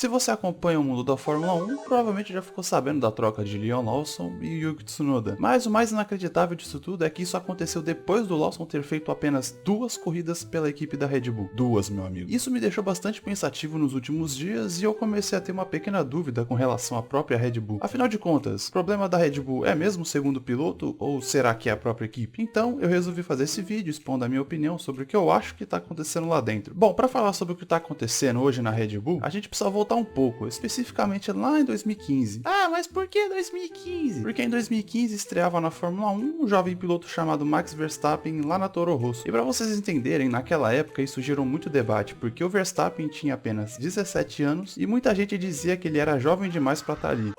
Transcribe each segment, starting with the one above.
Se você acompanha o mundo da Fórmula 1, provavelmente já ficou sabendo da troca de Liam Lawson e Yuki Tsunoda. Mas o mais inacreditável disso tudo é que isso aconteceu depois do Lawson ter feito apenas 2 corridas pela equipe da Red Bull. 2, meu amigo. Isso me deixou bastante pensativo nos últimos dias e eu comecei a ter uma pequena dúvida com relação à própria Red Bull. Afinal de contas, o problema da Red Bull é mesmo o segundo piloto ou será que é a própria equipe? Então eu resolvi fazer esse vídeo expondo a minha opinião sobre o que eu acho que está acontecendo lá dentro. Bom, para falar sobre o que está acontecendo hoje na Red Bull, a gente precisa voltar um pouco, especificamente lá em 2015. Ah, mas por que 2015? Porque em 2015 estreava na Fórmula 1 um jovem piloto chamado Max Verstappen lá na Toro Rosso. E para vocês entenderem, naquela época isso gerou muito debate, porque o Verstappen tinha apenas 17 anos e muita gente dizia que ele era jovem demais para estar ali.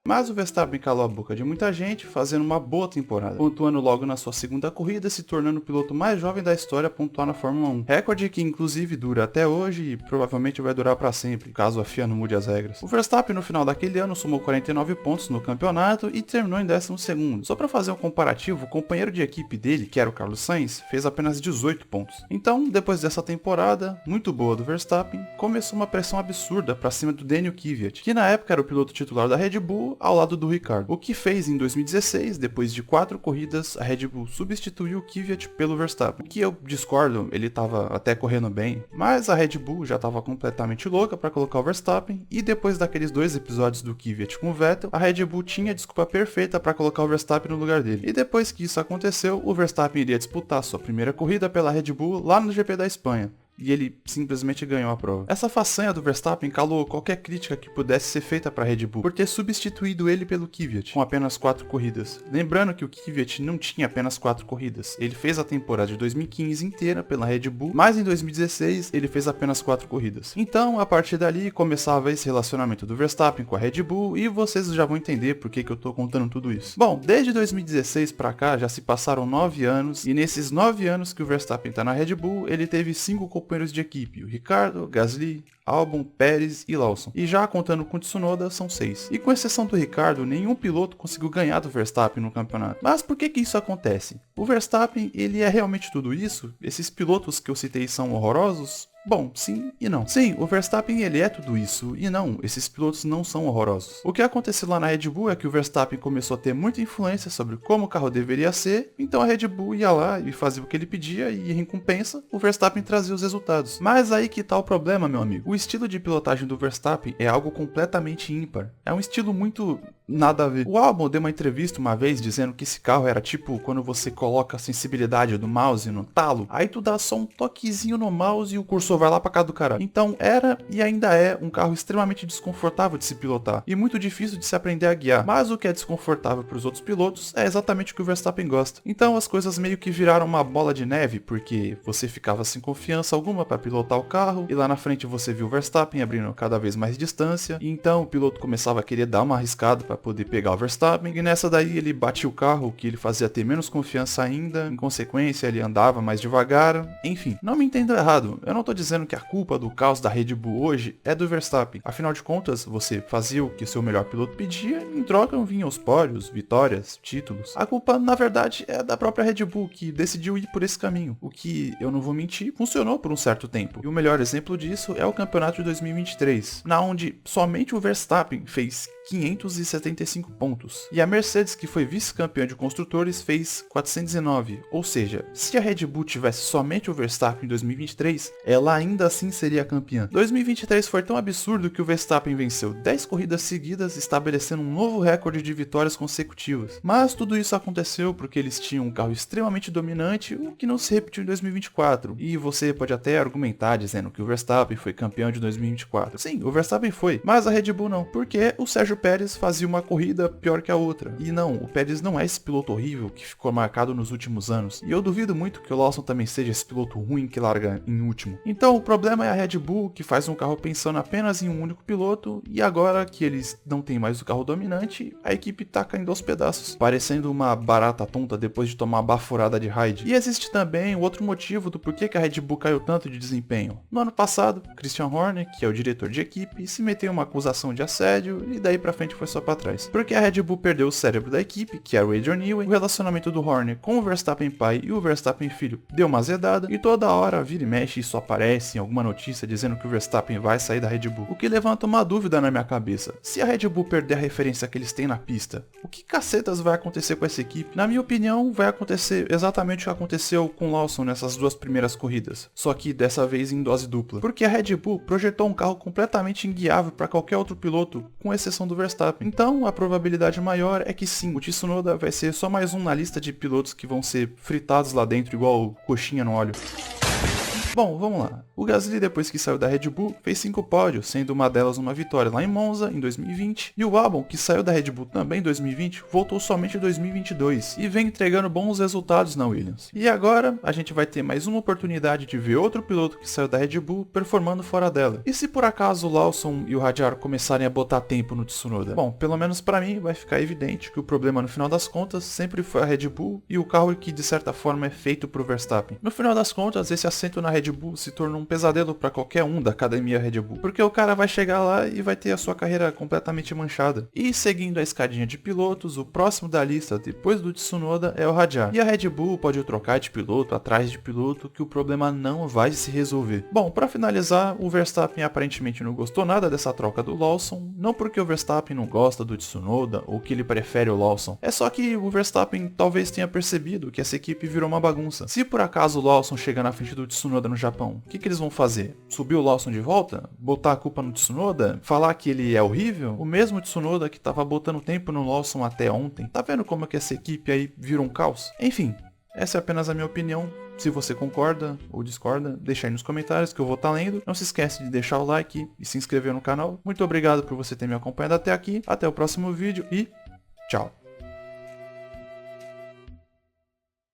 Mas o Verstappen calou a boca de muita gente, fazendo uma boa temporada, pontuando logo na sua segunda corrida, se tornando o piloto mais jovem da história a pontuar na Fórmula 1. Recorde que inclusive dura até hoje e provavelmente vai durar para sempre, caso a FIA não mude as regras. O Verstappen no final daquele ano somou 49 pontos no campeonato e terminou em 12º. Só para fazer um comparativo, o companheiro de equipe dele, que era o Carlos Sainz, fez apenas 18 pontos. Então, depois dessa temporada, muito boa do Verstappen, começou uma pressão absurda para cima do Daniel Kvyat, que na época era o piloto titular da Red Bull, ao lado do Ricciardo. O que fez em 2016, depois de 4 corridas, a Red Bull substituiu o Kvyat pelo Verstappen. O que eu discordo, ele estava até correndo bem, mas a Red Bull já estava completamente louca para colocar o Verstappen, e depois daqueles 2 episódios do Kvyat com o Vettel, a Red Bull tinha a desculpa perfeita para colocar o Verstappen no lugar dele. E depois que isso aconteceu, o Verstappen iria disputar sua primeira corrida pela Red Bull lá no GP da Espanha. E ele simplesmente ganhou a prova. Essa façanha do Verstappen calou qualquer crítica que pudesse ser feita para a Red Bull por ter substituído ele pelo Kvyat com apenas 4 corridas. Lembrando que o Kvyat não tinha apenas 4 corridas. Ele fez a temporada de 2015 inteira pela Red Bull, mas em 2016 ele fez apenas 4 corridas. Então, a partir dali começava esse relacionamento do Verstappen com a Red Bull e vocês já vão entender por que eu tô contando tudo isso. Bom, desde 2016 para cá já se passaram 9 anos e nesses 9 anos que o Verstappen tá na Red Bull, ele teve 5 companheiros de equipe, o Ricciardo, Gasly, Albon, Pérez e Lawson. E já contando com o Tsunoda, são 6. E com exceção do Ricciardo, nenhum piloto conseguiu ganhar do Verstappen no campeonato. Mas por que isso acontece? O Verstappen, ele é realmente tudo isso? Esses pilotos que eu citei são horrorosos? Bom, sim e não. Sim, o Verstappen ele é tudo isso, e não, esses pilotos não são horrorosos. O que aconteceu lá na Red Bull é que o Verstappen começou a ter muita influência sobre como o carro deveria ser, então a Red Bull ia lá e fazia o que ele pedia e em recompensa, o Verstappen trazia os resultados. Mas aí que tá o problema, meu amigo. O estilo de pilotagem do Verstappen é algo completamente ímpar. É um estilo muito nada a ver. O Albon deu uma entrevista uma vez dizendo que esse carro era tipo quando você coloca a sensibilidade do mouse no talo, aí tu dá só um toquezinho no mouse e o cursor vai lá pra cá do caralho. Então era e ainda é um carro extremamente desconfortável de se pilotar e muito difícil de se aprender a guiar. Mas o que é desconfortável para os outros pilotos é exatamente o que o Verstappen gosta. Então as coisas meio que viraram uma bola de neve, porque você ficava sem confiança alguma para pilotar o carro e lá na frente você viu o Verstappen abrindo cada vez mais distância, e então o piloto começava a querer dar uma arriscada para poder pegar o Verstappen, e nessa daí ele batia o carro, o que ele fazia ter menos confiança ainda, em consequência ele andava mais devagar, enfim. Não me entenda errado, eu não tô dizendo que a culpa do caos da Red Bull hoje é do Verstappen, afinal de contas você fazia o que seu melhor piloto pedia e em troca vinham os pódios, vitórias, títulos. A culpa na verdade é da própria Red Bull, que decidiu ir por esse caminho, o que, eu não vou mentir, funcionou por um certo tempo, e o melhor exemplo disso é o campeonato de 2023, na onde somente o Verstappen fez 575 pontos. E a Mercedes, que foi vice-campeã de construtores, fez 409. Ou seja, se a Red Bull tivesse somente o Verstappen em 2023, ela ainda assim seria campeã. 2023 foi tão absurdo que o Verstappen venceu 10 corridas seguidas, estabelecendo um novo recorde de vitórias consecutivas. Mas tudo isso aconteceu porque eles tinham um carro extremamente dominante, o que não se repetiu em 2024. E você pode até argumentar dizendo que o Verstappen foi campeão de 2024. Sim, o Verstappen foi, mas a Red Bull não, porque o Sérgio Pérez fazia uma corrida pior que a outra. E não, o Pérez não é esse piloto horrível que ficou marcado nos últimos anos. E eu duvido muito que o Lawson também seja esse piloto ruim que larga em último. Então o problema é a Red Bull, que faz um carro pensando apenas em um único piloto, e agora que eles não têm mais o carro dominante, a equipe tá caindo aos pedaços, parecendo uma barata tonta depois de tomar uma baforada de raid. E existe também outro motivo do porquê que a Red Bull caiu tanto de desempenho. No ano passado, Christian Horner, que é o diretor de equipe, se meteu em uma acusação de assédio e daí pra frente foi só pra trás. atrás. Porque a Red Bull perdeu o cérebro da equipe, que era o Adrian Newey, o relacionamento do Horner com o Verstappen pai e o Verstappen filho deu uma azedada, e toda hora vira e mexe isso aparece em alguma notícia dizendo que o Verstappen vai sair da Red Bull. O que levanta uma dúvida na minha cabeça. Se a Red Bull perder a referência que eles têm na pista, o que cacetas vai acontecer com essa equipe? Na minha opinião, vai acontecer exatamente o que aconteceu com Lawson nessas duas primeiras corridas, só que dessa vez em dose dupla. Porque a Red Bull projetou um carro completamente inguiável para qualquer outro piloto, com exceção do Verstappen. Então, a probabilidade maior é que sim, o Tsunoda vai ser só mais um na lista de pilotos que vão ser fritados lá dentro igual coxinha no óleo. Bom, vamos lá. O Gasly, depois que saiu da Red Bull, fez 5 pódios, sendo uma delas uma vitória lá em Monza, em 2020. E o Albon, que saiu da Red Bull também em 2020, voltou somente em 2022 e vem entregando bons resultados na Williams. E agora, a gente vai ter mais uma oportunidade de ver outro piloto que saiu da Red Bull performando fora dela. E se por acaso o Lawson e o Hadjar começarem a botar tempo no Tsunoda? Bom, pelo menos pra mim vai ficar evidente que o problema no final das contas sempre foi a Red Bull e o carro que de certa forma é feito pro Verstappen. No final das contas, esse assento na Red Bull se tornou um pesadelo para qualquer um da academia Red Bull, porque o cara vai chegar lá e vai ter a sua carreira completamente manchada. E seguindo a escadinha de pilotos, o próximo da lista depois do Tsunoda é o Hadjar. E a Red Bull pode trocar de piloto atrás de piloto que o problema não vai se resolver. Bom, para finalizar, o Verstappen aparentemente não gostou nada dessa troca do Lawson, não porque o Verstappen não gosta do Tsunoda ou que ele prefere o Lawson, é só que o Verstappen talvez tenha percebido que essa equipe virou uma bagunça. Se por acaso o Lawson chega na frente do Tsunoda no Japão, o que eles vão fazer? Subir o Lawson de volta? Botar a culpa no Tsunoda? Falar que ele é horrível? O mesmo Tsunoda que tava botando tempo no Lawson até ontem. Tá vendo como é que essa equipe aí virou um caos? Enfim, essa é apenas a minha opinião. Se você concorda ou discorda, deixa aí nos comentários que eu vou estar lendo. Não se esquece de deixar o like e se inscrever no canal. Muito obrigado por você ter me acompanhado até aqui. Até o próximo vídeo e tchau!